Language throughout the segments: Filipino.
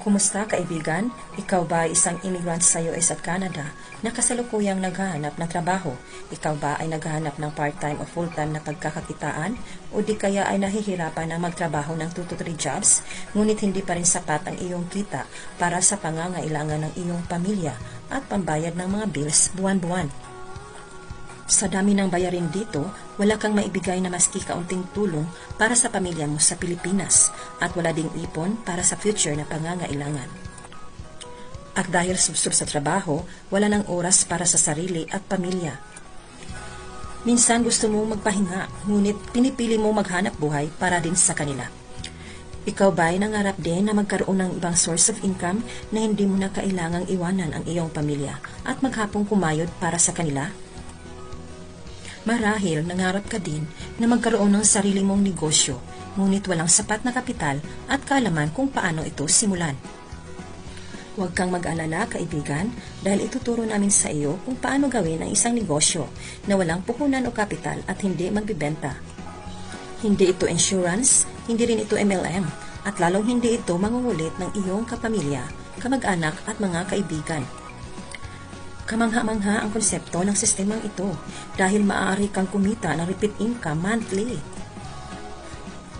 Kumusta kaibigan? Ikaw ba ay isang immigrant sa US at Canada na kasalukuyang naghahanap ng trabaho? Ikaw ba ay naghahanap ng part-time o full-time na pagkakakitaan? O di kaya ay nahihirapan na magtrabaho ng 2 to 3 jobs? Ngunit hindi pa rin sapat ang iyong kita para sa pangangailangan ng iyong pamilya at pambayad ng mga bills buwan-buwan. Sa dami ng bayarin dito, wala kang maibigay na maski kaunting tulong para sa pamilya mo sa Pilipinas at wala ding ipon para sa future na pangangailangan. At dahil subsob sa trabaho, wala nang oras para sa sarili at pamilya. Minsan gusto mong magpahinga, ngunit pinipili mo maghanap buhay para din sa kanila. Ikaw ba ay nangarap din na magkaroon ng ibang source of income na hindi mo na kailangang iwanan ang iyong pamilya at maghapong kumayod para sa kanila? Marahil nangarap ka din na magkaroon ng sarili mong negosyo, ngunit walang sapat na kapital at kaalaman kung paano ito simulan. Huwag kang mag-alala, kaibigan, dahil ituturo namin sa iyo kung paano gawin ang isang negosyo na walang puhunan o kapital at hindi magbibenta. Hindi ito insurance, hindi rin ito MLM, at lalong hindi ito mangungulit ng iyong kapamilya, kamag-anak at mga kaibigan. Kamangha-mangha ang konsepto ng sistemang ito dahil maaari kang kumita ng repeat income monthly.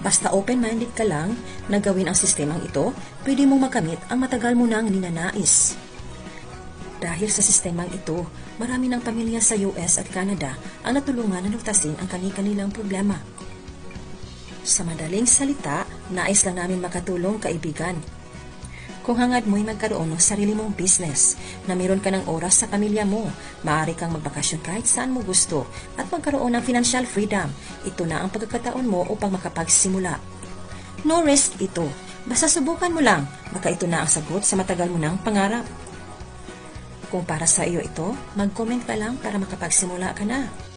Basta open-minded ka lang na gawin ang sistemang ito, pwede mong makamit ang matagal mo nang ninanais. Dahil sa sistemang ito, marami ng pamilya sa US at Canada ang natulungan na lutasin ang kani-kanilang problema. Sa madaling salita, nais lang namin makatulong, kaibigan. Kung hangad mo'y magkaroon ng sarili mong business na mayroon ka ng oras sa pamilya mo, maaari kang magbakasyon kahit saan mo gusto at magkaroon ng financial freedom, ito na ang pagkakataon mo upang makapagsimula. No risk ito. Basta subukan mo lang, baka ito na ang sagot sa matagal mo ng pangarap. Kung para sa iyo ito, mag-comment ka lang para makapagsimula ka na.